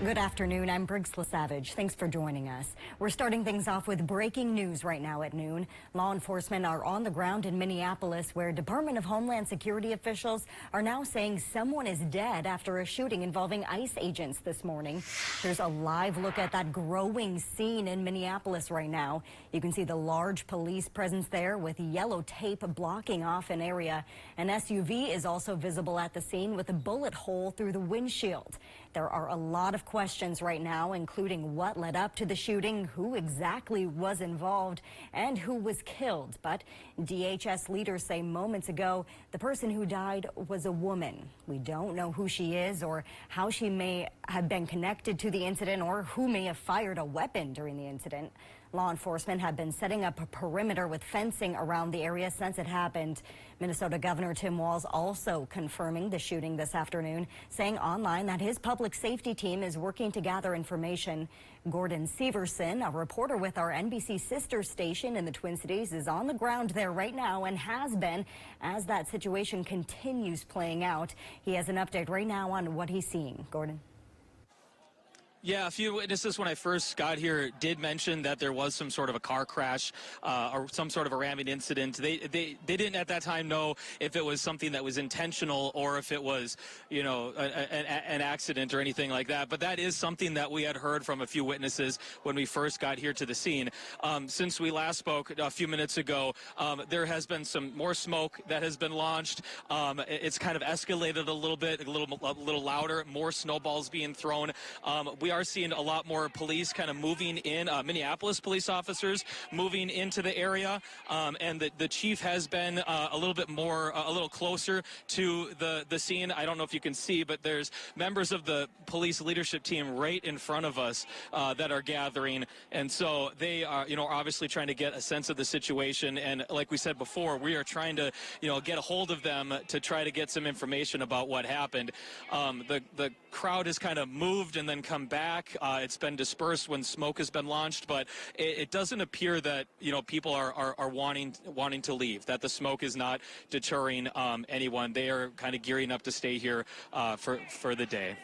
Good afternoon. I'm Briggs LaSavage. Thanks for joining us. We're starting things off with breaking news right now at noon. Law enforcement are on the ground in Minneapolis, where Department of Homeland Security officials are now saying someone is dead after a shooting involving ICE agents this morning. Here's a live look at that growing scene in Minneapolis right now. You can see the large police presence there with yellow tape blocking off an area. An SUV is also visible at the scene with a bullet hole through the windshield. There are a lot of questions right now, including what led up to the shooting, who exactly was involved, and who was killed. But DHS leaders say moments ago the person who died was a woman. We don't know who she is or how she may have been connected to the incident or who may have fired a weapon during the incident. Law enforcement have been setting up a perimeter with fencing around the area since it happened. Minnesota Governor Tim Walz also confirming the shooting this afternoon, saying online that his public safety team is working to gather information. Gordon Severson, a reporter with our NBC sister station in the Twin Cities, is on the ground there right now and has been as that situation continues playing out. He has an update right now on what he's seeing. Gordon. Yeah, a few witnesses when I first got here did mention that there was some sort of a car crash or some sort of a ramming incident. They didn't at that time know if it was something that was intentional or if it was, you know, an accident or anything like that. But that is something that we had heard from a few witnesses when we first got here to the scene. Since we last spoke a few minutes ago, there has been some more smoke that has been launched. It's kind of escalated a little bit, a little louder, more snowballs being thrown. We are seeing a lot more police kind of moving in, Minneapolis police officers moving into the area, and the chief has been a little closer to the scene. I don't know if you can see, but there's members of the police leadership team right in front of us that are gathering, and so they are, obviously trying to get a sense of the situation. And like we said before, we are trying to, get a hold of them to try to get some information about what happened. The crowd has kind of moved and then come back. It's been dispersed when smoke has been launched, but it doesn't appear that people are wanting to leave. That the smoke is not deterring anyone. They are kind of gearing up to stay here for the day.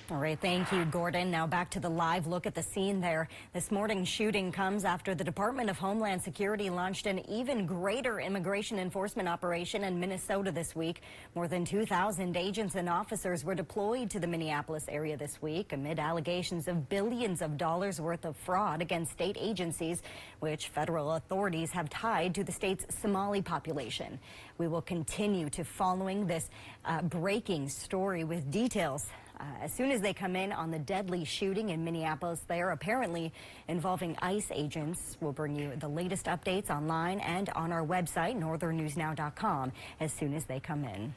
All right, thank you, Gordon. Now back to the live look at the scene there. This morning's shooting comes after the Department of Homeland Security launched an even greater immigration enforcement operation in Minnesota this week. More than 2,000 agents and officers were deployed to the Minneapolis area this week amid allegations of billions of dollars worth of fraud against state agencies, which federal authorities have tied to the state's Somali population. We will continue to following this breaking story with details as soon as they come in on the deadly shooting in Minneapolis there, apparently involving ICE agents. We'll bring you the latest updates online and on our website, northernnewsnow.com, as soon as they come in.